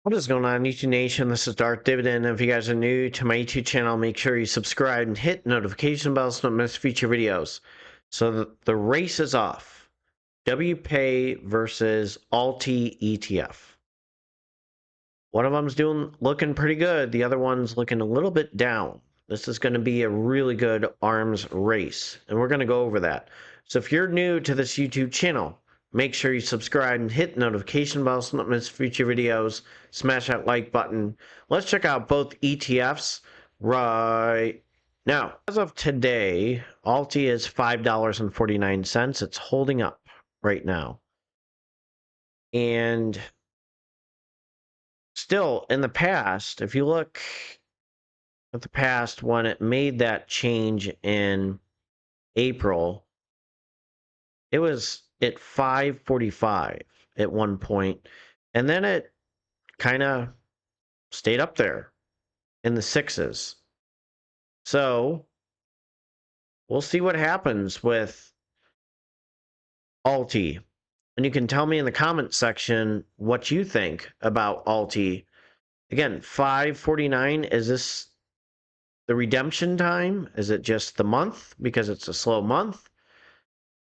What is going on, YouTube Nation? This is Darth Dividend. If you guys are new to my YouTube channel, make sure you subscribe and hit notification bells so you don't miss future videos. So the race is off. WPAY versus ULTY ETF. One of them's looking pretty good. The other one's looking a little bit down. This is going to be a really good arms race, and we're going to go over that. So if you're new to this YouTube channel, make sure you subscribe and hit the notification bell so you don't miss future videos. Smash that like button. Let's check out both ETFs right now. As of today, ULTY is $5.49. It's holding up right now. And still, in the past, if you look at the past when it made that change in April, it was at 5.45 at one point, and then it kind of stayed up there in the sixes. So we'll see what happens with ULTY. And you can tell me in the comment section what you think about ULTY. Again, 5.49, is this the redemption time? Is it just the month because it's a slow month?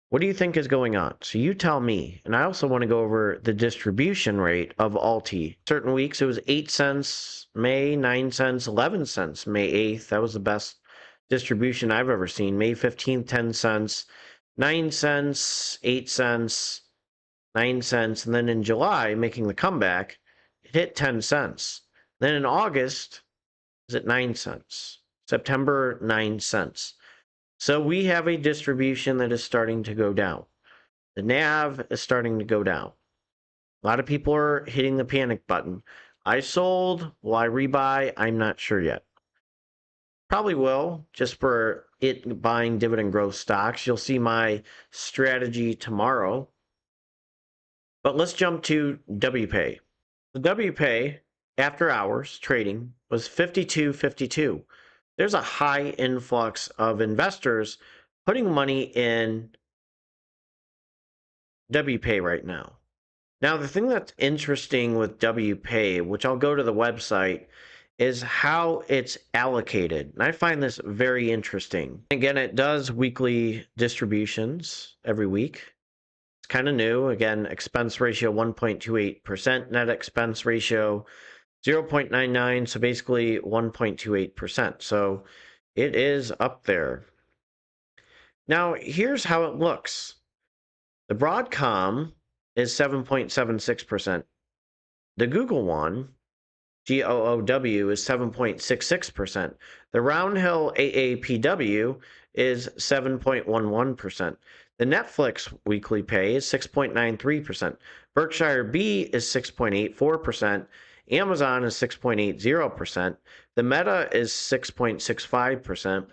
What do you think is going on? So you tell me. And I also want to go over the distribution rate of ULTY. Certain weeks it was 8 cents May, 9 cents, 11 cents May 8th. That was the best distribution I've ever seen. May 15th, 10 cents, 9 cents, 8 cents, 9 cents. And then in July, making the comeback, it hit 10 cents. Then in August, is at 9 cents. September, 9 cents. So we have a distribution that is starting to go down. The NAV is starting to go down. A lot of people are hitting the panic button. I sold. Will I rebuy? I'm not sure yet. Probably will, just for it buying dividend growth stocks. You'll see my strategy tomorrow. But let's jump to WPAY. The WPAY after hours trading was 52.52. There's a high influx of investors putting money in WPAY right now. Now, the thing that's interesting with WPAY, which I'll go to the website, is how it's allocated. And I find this very interesting. Again, it does weekly distributions every week. It's kind of new. Again, expense ratio 1.28%, net expense ratio 0.99, so basically 1.28%. So it is up there. Now, here's how it looks. The Broadcom is 7.76%. The Google one, GOOW, is 7.66%. The Roundhill AAPW is 7.11%. The Netflix weekly pay is 6.93%. Berkshire B is 6.84%. Amazon is 6.80%. The Meta is 6.65%.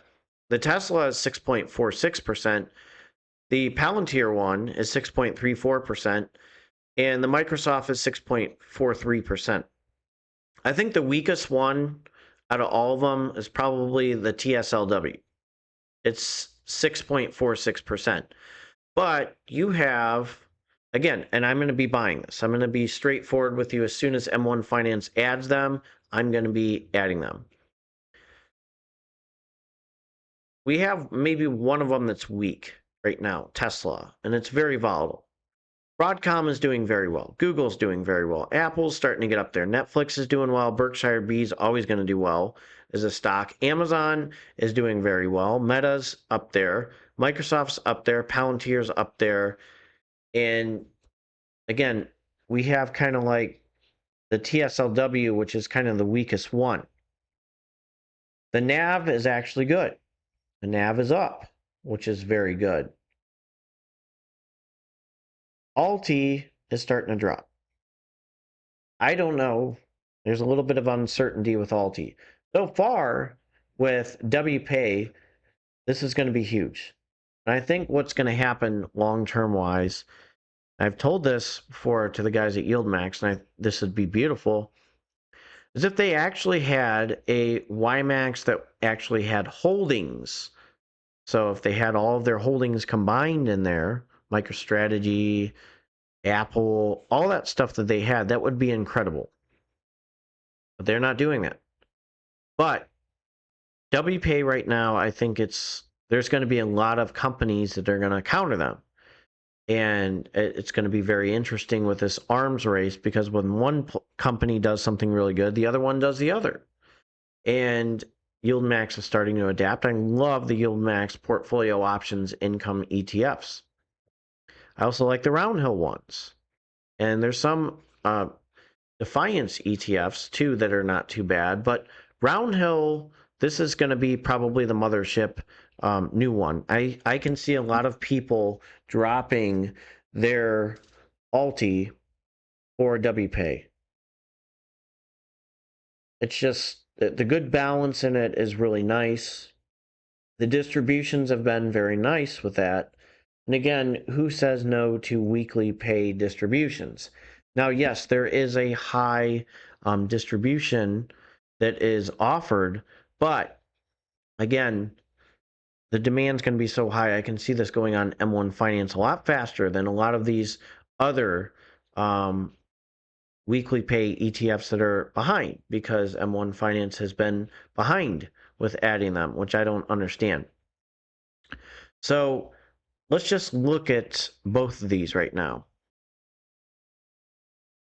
The Tesla is 6.46%. The Palantir one is 6.34%. And the Microsoft is 6.43%. I think the weakest one out of all of them is probably the TSLW. It's 6.46%. But you have, again, and I'm going to be buying this. I'm going to be straightforward with you. As soon as M1 Finance adds them, I'm going to be adding them. We have maybe one of them that's weak right now, Tesla, and it's very volatile. Broadcom is doing very well. Google's doing very well. Apple's starting to get up there. Netflix is doing well. Berkshire B is always going to do well as a stock. Amazon is doing very well. Meta's up there. Microsoft's up there. Palantir's up there. And again, we have kind of like the TSLW, which is kind of the weakest one. The NAV is actually good. The NAV is up, which is very good. ULTY is starting to drop. I don't know. There's a little bit of uncertainty with ULTY. So far, with WPAY, this is going to be huge. And I think what's going to happen long-term wise, I've told this before to the guys at Yieldmax, and this would be beautiful, is if they actually had a YMAX that actually had holdings. So if they had all of their holdings combined in there, MicroStrategy, Apple, all that stuff that they had, that would be incredible. but they're not doing that. But WPAY right now, I think there's going to be a lot of companies that are going to counter them. And it's going to be very interesting with this arms race, because when one company does something really good, the other one does the other. And Yieldmax is starting to adapt. I love the Yieldmax portfolio options income ETFs. I also like the Roundhill ones. And there's some Defiance ETFs too that are not too bad. But Roundhill, this is going to be probably the mothership new one. I can see a lot of people dropping their ULTY for WPAY. It's just the good balance in it is really nice. The distributions have been very nice with that. And again, who says no to weekly pay distributions? Now, yes, there is a high distribution that is offered, but again, the demand's going to be so high. I can see this going on M1 Finance a lot faster than a lot of these other weekly pay ETFs that are behind, because M1 Finance has been behind with adding them, which I don't understand. So let's just look at both of these right now.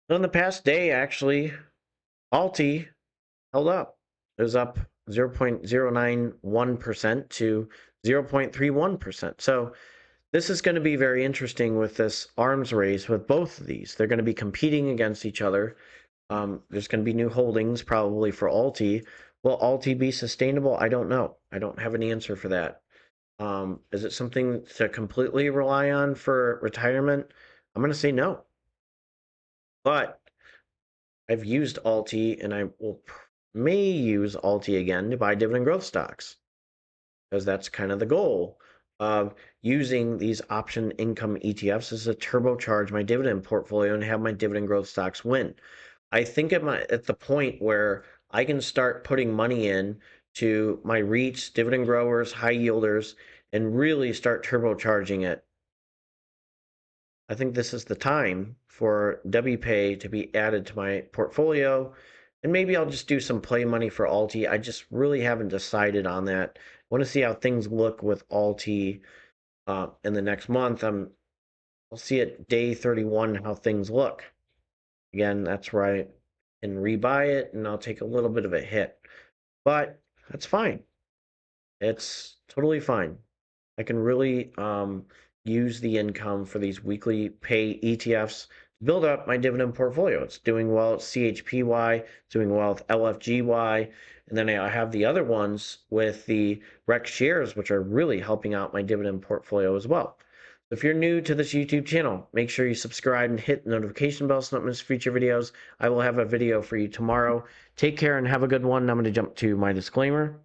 So in the past day, actually, ULTY held up. It was up 0.091% to 0.31%. So this is going to be very interesting with this arms race with both of these. They're going to be competing against each other. There's going to be new holdings probably for ULTY. Will ULTY be sustainable? I don't know. I don't have an answer for that. Is it something to completely rely on for retirement? I'm going to say no. But I've used ULTY, and I may use ULTY again to buy dividend growth stocks, because that's kind of the goal of using these option income ETFs is to turbocharge my dividend portfolio and have my dividend growth stocks win. I think at the point where I can start putting money in to my REITs, dividend growers, high yielders, and really start turbocharging it. I think this is the time for WPAY to be added to my portfolio. And maybe I'll just do some play money for ULTY. I just really haven't decided on that. I want to see how things look with ULTY in the next month. I'll see at day 31 how things look. Again, that's where I can rebuy it, and I'll take a little bit of a hit. But that's fine. It's totally fine. I can really use the income for these weekly pay ETFs to build up my dividend portfolio. It's doing well at CHPY, it's doing well with LFGY, and then I have the other ones with the REX shares, which are really helping out my dividend portfolio as well. If you're new to this YouTube channel, make sure you subscribe and hit the notification bell so you don't miss future videos. I will have a video for you tomorrow. Take care and have a good one. I'm going to jump to my disclaimer.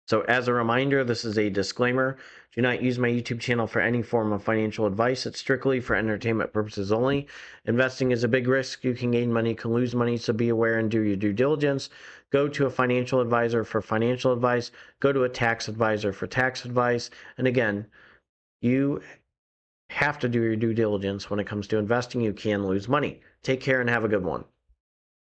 So as a reminder, this is a disclaimer. Do not use my YouTube channel for any form of financial advice. It's strictly for entertainment purposes only. Investing is a big risk. You can gain money, can lose money, so be aware and do your due diligence. Go to a financial advisor for financial advice. Go to a tax advisor for tax advice. And again, you have to do your due diligence when it comes to investing. You can lose money. Take care and have a good one.